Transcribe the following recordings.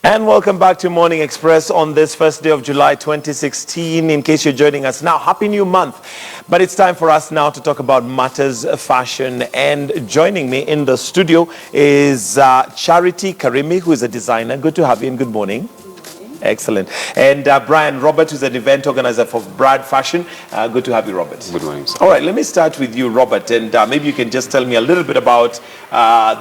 And welcome back to Morning Express on this first day of July 2016. In case you're joining us now, happy new month. But it's time for us now to talk about matters fashion. And joining me in the studio is Charity Karimi, who is a designer. Good to have you and good morning. Excellent. And Brian Robert, who's an event organizer for Brad Fashion. Good to have you, Robert. Good morning, sir. All right, let me start with you, Robert, and maybe you can just tell me a little bit about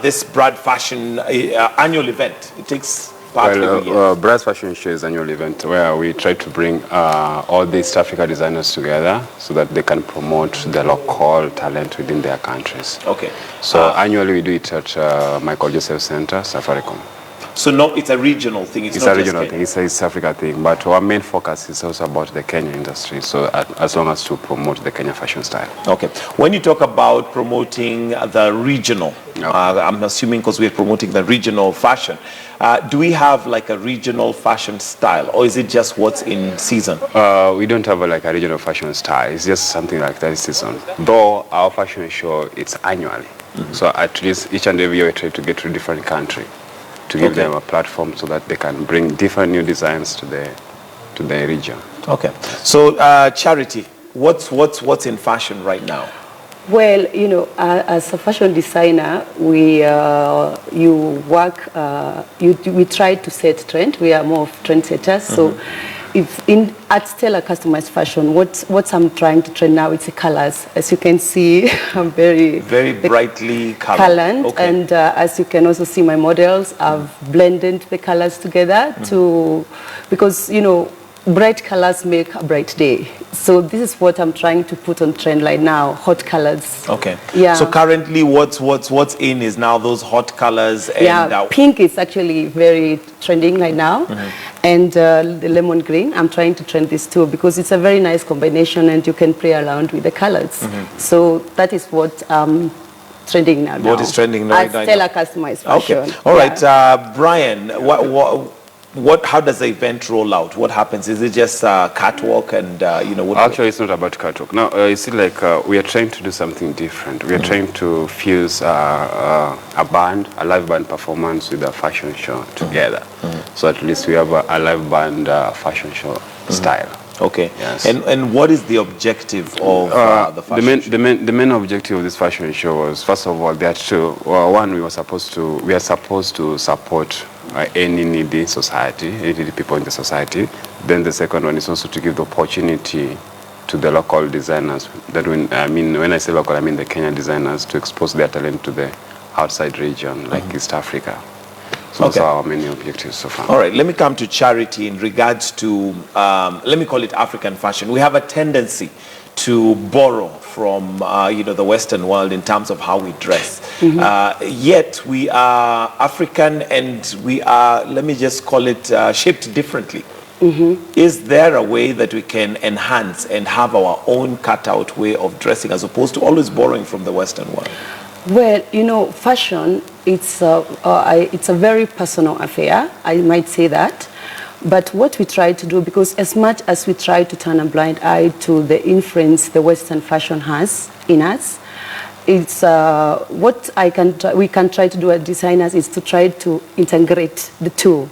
this Brad Fashion annual event. It takes part every year. Brad Fashion Show is an annual event where we try to bring all the East Africa designers together so that they can promote the local talent within their countries. Okay. So annually we do it at Michael Joseph Center, Safaricom. So no, it's a regional thing. It's a regional thing. It's a East Africa thing. But our main focus is also about the Kenya industry. So as long as to promote the Kenya fashion style. Okay. When you talk about promoting the regional, I'm assuming because we're promoting the regional fashion, do we have like a regional fashion style, or is it just what's in season? We don't have like a regional fashion style. It's just something like that is season. Though our fashion show, it's annually. So at least each and every year we try to get to a different country to give them a platform so that they can bring different new designs to the region. Okay. So Charity, what's in fashion right now? Well, you know, as a fashion designer, we try to set trend. We are more of trendsetters. So, if at Stella Customized Fashion, what I'm trying to trend now, it's the colors. As you can see, I'm very brightly colored. Okay. And as you can also see, my models, I've blended the colors together because you know, bright colors make a bright day. So this is what I'm trying to put on trend right now, hot colors. Okay. Yeah. So currently what's in is now those hot colors. And yeah, pink is actually very trending right now. And the lemon green, I'm trying to trend this too because it's a very nice combination and you can play around with the colors. So that is what trending now. What is trending right now? At Stella Customized Fashion. Okay. All right, Brian, how does the event roll out? What happens? Is it just catwalk and, you know? Actually, it's not about catwalk. No, you see, like, we are trying to do something different. We are trying to fuse a live band performance with a fashion show together. So at least we have a live band fashion show style. Okay. Yes. And what is the objective of the fashion show? The main objective of this fashion show was, first of all, there are two. One, we are supposed to support any needy society, any needy people in the society. Then the second one is also to give the opportunity to the local designers. That when I say local, I mean the Kenyan designers, to expose their talent to the outside region, like East Africa. So those are our main objectives so far. All right, let me come to Charity in regards to, let me call it African fashion. We have a tendency to borrow from the Western world in terms of how we dress. Yet we are African and we are, let me just call it, shaped differently. Is there a way that we can enhance and have our own cutout way of dressing as opposed to always borrowing from the Western world? Well, you know, fashion, it's a very personal affair, I might say that. But what we try to do, because as much as we try to turn a blind eye to the influence the Western fashion has in us, it's what we can try to do as designers is to try to integrate the two.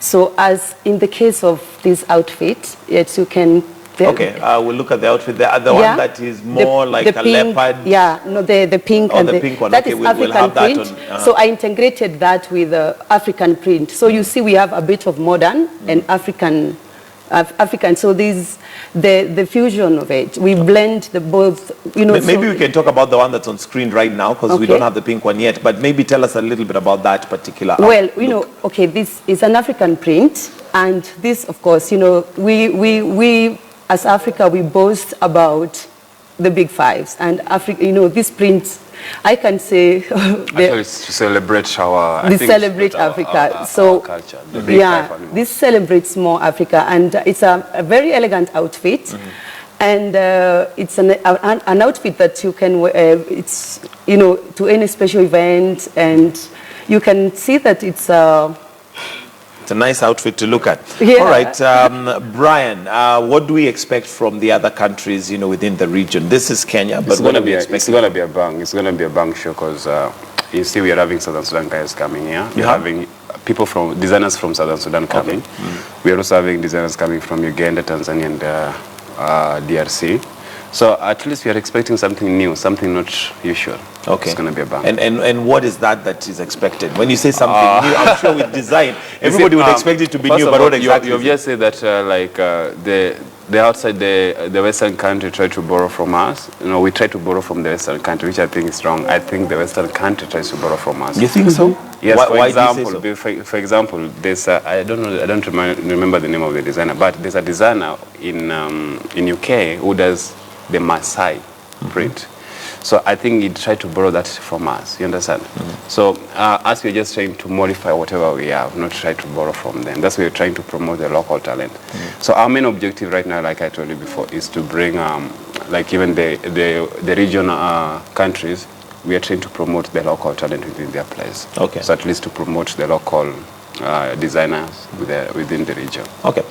So as in the case of this outfit, yes, you can... we'll look at the outfit. The one that is more like a pink, leopard. Yeah, no, the pink and the pink one. That is African print. So I integrated that with African print. So you see, we have a bit of modern and African. So this the fusion of it. We blend the both. You know. Maybe we can talk about the one that's on screen right now because we don't have the pink one yet. But maybe tell us a little bit about that particular. Well, you know, this is an African print, and this, of course, you know, we as Africa, we boast about the big fives, and Africa, you know, this print, I can say... Actually, it's to celebrate our... Africa. Our culture. The big five. This celebrates more Africa, and it's a very elegant outfit, and it's an outfit that you can wear, it's, you know, to any special event, and you can see that it's... It's a nice outfit to look at. Yeah. All right, Brian, what do we expect from the other countries, you know, within the region? This is Kenya, but what do we expect? It's going to be a bang. It's going to be a bang show because you see we are having Southern Sudan guys coming here. We're having people from designers from Southern Sudan coming. We are also having designers coming from Uganda, Tanzania, and DRC. So at least we are expecting something new, something not usual. Okay. It's going to be a bang. And what is that is expected? When you say something new, I'm sure with design, everybody would expect it to be new, but what exactly? You've just said that the outside the Western country try to borrow from us. You know, we try to borrow from the Western country, which I think is wrong. I think the Western country tries to borrow from us. You think so? Yes. Why for do you example, say so? for example, there's I don't remember the name of the designer, but there's a designer in UK who does the Maasai print. So I think he tried to borrow that from us, you understand? So us, we're just trying to modify whatever we have, not try to borrow from them. That's why we're trying to promote the local talent. So our main objective right now, like I told you before, is to bring, like even the regional countries, we are trying to promote the local talent within their place. Okay. So at least to promote the local designers within the region. Okay.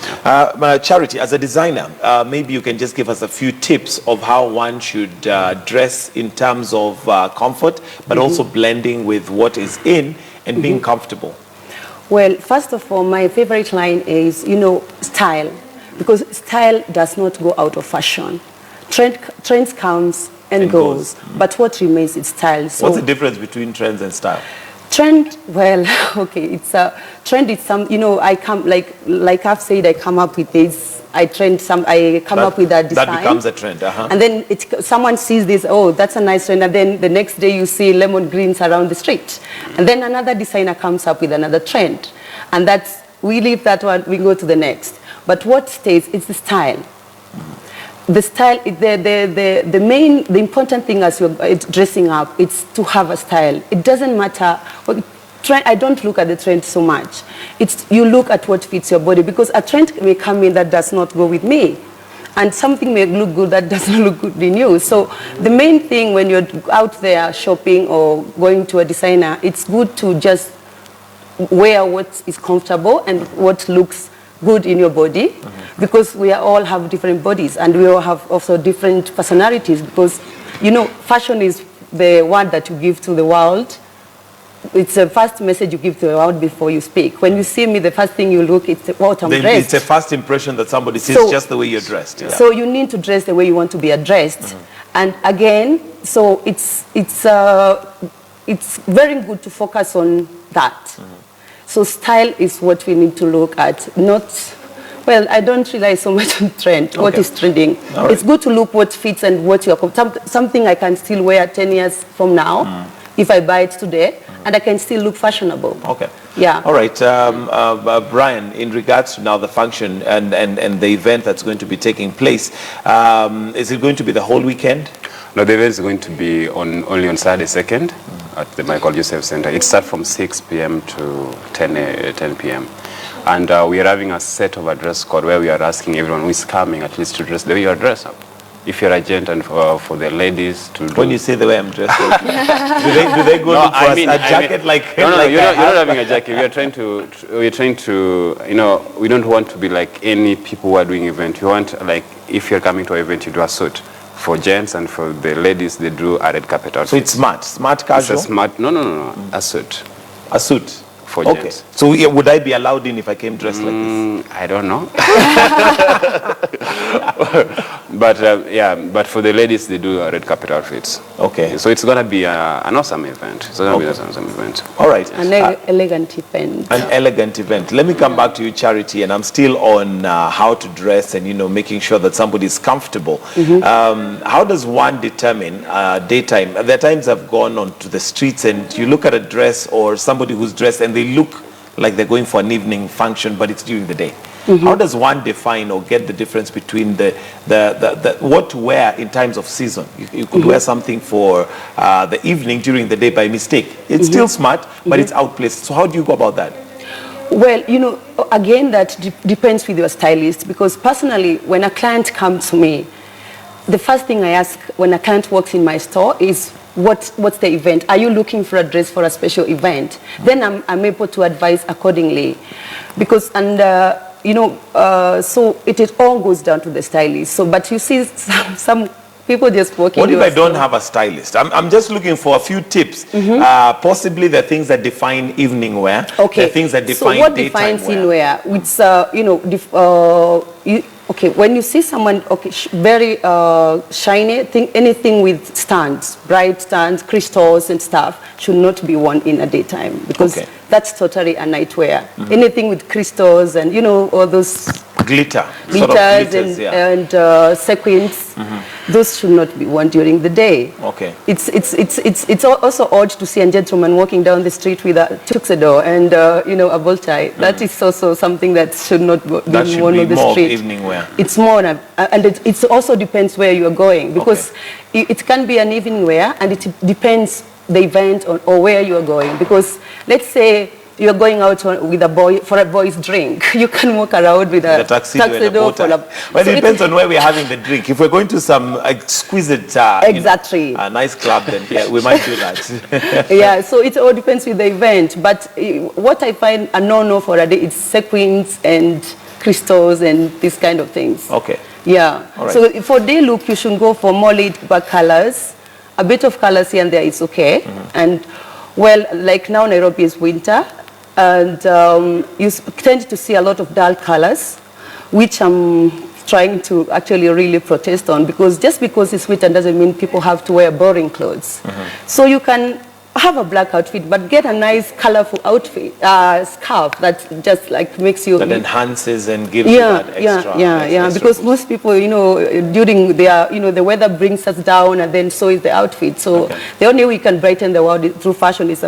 Charity, as a designer, maybe you can just give us a few tips of how one should dress in terms of comfort, but also blending with what is in and being comfortable. Well, first of all, my favorite line is, style. Because style does not go out of fashion. Trends comes and goes. But what remains is style. So what's the difference between trends and style? Trend, well, okay, it's a trend. It's some, I come like I've said, I come up with this. I come up with a design. That becomes a trend, and then someone sees this. Oh, that's a nice trend, and then the next day you see lemon greens around the street, and then another designer comes up with another trend, and we leave that one. We go to the next. But what stays is the style. The style, the important thing as you're dressing up, it's to have a style. It doesn't matter. I don't look at the trend so much. You look at what fits your body, because a trend may come in that does not go with me. And something may look good that doesn't look good in you. So the main thing when you're out there shopping or going to a designer, it's good to just wear what is comfortable and what looks good in your body, because we all have different bodies and we all have also different personalities, because fashion is the word that you give to the world. It's the first message you give to the world before you speak. When you see me, the first thing you look, it's what I'm dressed. It's a first impression that somebody sees, just the way you're dressed. Yeah. So you need to dress the way you want to be addressed. And again, so it's very good to focus on that. So style is what we need to look at, well, I don't rely so much on trend, what is trending. Right. It's good to look what fits and what you're, something I can still wear 10 years from now, if I buy it today, and I can still look fashionable. Okay. Yeah. All right. Brian, in regards to now the function and the event that's going to be taking place, is it going to be the whole weekend? No, the event is going to be only on Saturday 2nd at the Michael Joseph Center. It starts from 6 p.m. to 10 p.m. And we are having a set of a dress code where we are asking everyone who is coming at least to dress the way you are dressed up. If you're a gent, and for the ladies to do. When you say the way I'm dressed, do they go look for a jacket like? No, you're not having a jacket. We're trying to, we don't want to be like any people who are doing event. We want, like, if you're coming to an event, you do a suit. For gents and for the ladies, they do a red carpet outfit. So it's smart casual? It's a smart, no, a suit. A suit? For gents. So would I be allowed in if I came dressed like this? I don't know. But for the ladies, they do red carpet outfits. Okay. So it's going to be an awesome event. It's going to be an awesome event. All right. An elegant event. An elegant event. Let me come back to you, Charity, and I'm still on how to dress and, making sure that somebody is comfortable. How does one determine daytime? There are times I've gone onto the streets and you look at a dress or somebody who's dressed and they look like they're going for an evening function, but it's during the day. How does one define or get the difference between the what to wear in times of season? You could wear something for the evening during the day by mistake. It's still smart, but it's outplaced. So how do you go about that? Well, again, that depends with your stylist, because personally, when a client comes to me, the first thing I ask when a client walks in my store is, what's the event? Are you looking for a dress for a special event? Then I'm able to advise accordingly. Because, so it all goes down to the stylist. So, but you see some People just walk What into if I a don't store. have a stylist? I'm just looking for a few tips. Possibly the things that define evening wear. Okay. The things that define so what daytime defines wear. in wear? It's okay, when you see someone very shiny, anything with stands, bright stands, crystals and stuff should not be worn in a daytime because Okay. that's totally a night wear. Anything with crystals and all those Glitter. glitters Sort of glitters, yeah. and sequins, those should not be worn during the day. Okay. It's also odd to see a gentleman walking down the street with a tuxedo and a bow tie. That is also something that should not be That should worn be on the more of street. evening wear. It's more, and it also depends where you are going because it can be an evening wear and it depends the event or where you are going. Because let's say you are going out with a boy for a boys' drink, you can walk around with a The tuxedo and a bow tie. Well, it depends on where we're having the drink. If we're going to some exquisite, Exactly. a nice club, then yeah, we might do that. Yeah, so it all depends with the event. But what I find a no-no for a day is sequins and crystals and these kind of things. Okay. Yeah. All right. So for day look, you should go for more laid-back colors. A bit of colors here and there is okay. And well, like now Nairobi is winter, and you tend to see a lot of dull colors, which I'm trying to actually really protest on, because just because it's winter doesn't mean people have to wear boring clothes. So you can have a black outfit, but get a nice colorful outfit, scarf that just like makes you... That enhances and gives you that extra. Yeah. Because boost. most people, during their, the weather brings us down, and then so is the outfit. So the only way you can brighten the world through fashion is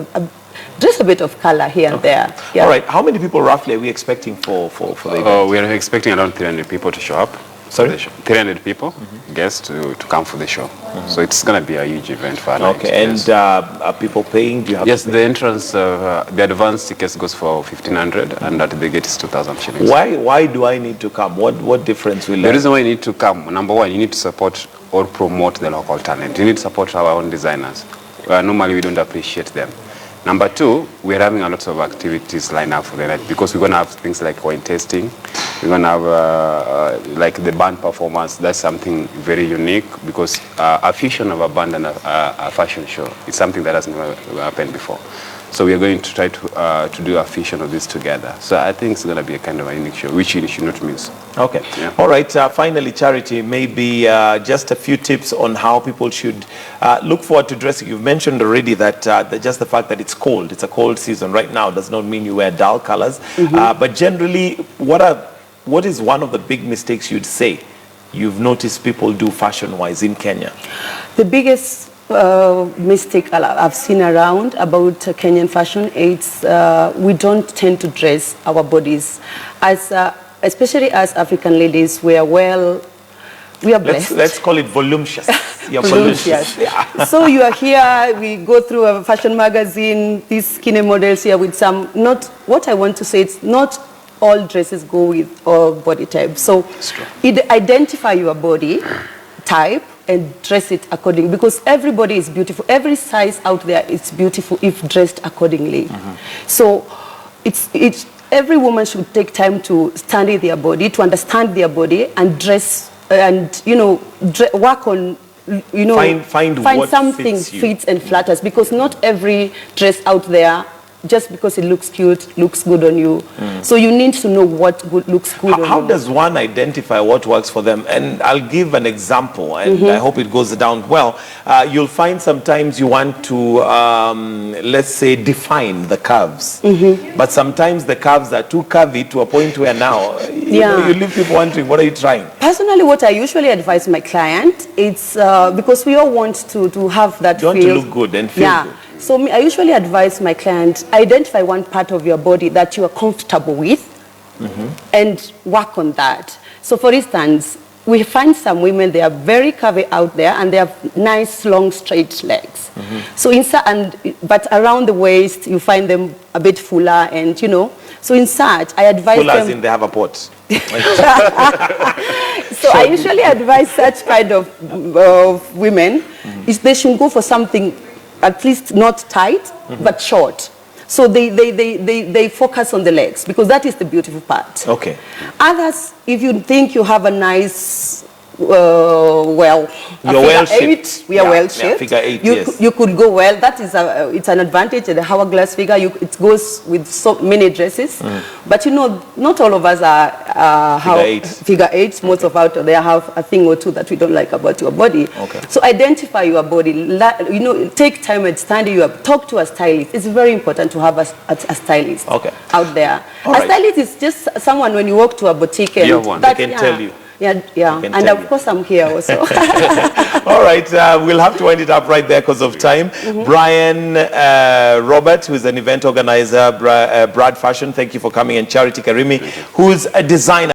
just a bit of color here and there. Yeah. All right. How many people roughly are we expecting for the event? We are expecting around 300 people to show up. Sorry? 300 people, guests to come for the show. So it's going to be a huge event for our night. Okay. And Yes. are people paying? Do you have Yes, to the entrance, the advance tickets goes for 1,500, and at the gate is 2,000 shillings. Why do I need to come? What difference will The reason why you need to come, number one, you need to support or promote the local talent. You need to support our own designers. Normally, we don't appreciate them. Number two, we're having a lot of activities lined up for the night because we're going to have things like wine tasting. We're going to have like the band performance. That's something very unique because a fusion of a band and a fashion show is something that has never happened before. So we are going to try to do a fusion of this together. So I think it's going to be a kind of a unique show, which you should not miss. Okay. Yeah. All right. Finally, Charity, maybe just a few tips on how people should look forward to dressing. You've mentioned already that just the fact that it's cold, it's a cold season right now, does not mean you wear dull colors. But generally, what is one of the big mistakes you'd say you've noticed people do fashion-wise in Kenya? The biggest mistake I've seen around about Kenyan fashion is we don't tend to dress our bodies. Especially as African ladies, we are blessed. Let's call it voluptuous. You're voluptuous. Yeah. So you are here, we go through a fashion magazine, these skinny models here with some, what I want to say, it's not all dresses go with all body type. So identify your body type and dress it accordingly, because everybody is beautiful. Every size out there is beautiful if dressed accordingly. So every woman should take time to study their body, to understand their body, and dress and work on find what something fits you. fits and flatters, because not every dress out there, just because it looks cute, looks good on you. So you need to know what looks good on you. How does one identify what works for them? And I'll give an example, and I hope it goes down well. You'll find sometimes you want to, let's say, define the curves. But sometimes the curves are too curvy to a point where now, you leave people wondering, what are you trying? Personally, what I usually advise my client, it's because we all want to have that You want to look good and feel good. So I usually advise my client, identify one part of your body that you are comfortable with and work on that. So for instance, we find some women, they are very curvy out there and they have nice, long, straight legs. So but around the waist, you find them a bit fuller and, so in such, I advise Full them... as in they have a pot. So I usually advise such kind of women, is they should go for something at least not tight, but short. So they focus on the legs, because that is the beautiful part. Okay. Others, if you think you have a nice Well, a You're well figure eight, shaped. we are Yeah, well yeah, shaped. figure eight, you, yes. you could go well. That is it's an advantage. The hourglass figure, it goes with so many dresses. But you know, not all of us are figure eights. Most of out there have a thing or two that we don't like about your body. Okay. So identify your body. You know, take time and study you up. Talk to a stylist. It's very important to have a stylist out there. All a right. stylist is just someone when you walk to a boutique and You have one. They can tell you. Yeah, yeah. can And tell of you. course I'm here also. All right, we'll have to wind it up right there because of time. Brian Robert, who's an event organizer, Brad Fashion, thank you for coming, and Charity Karimi, who's a designer.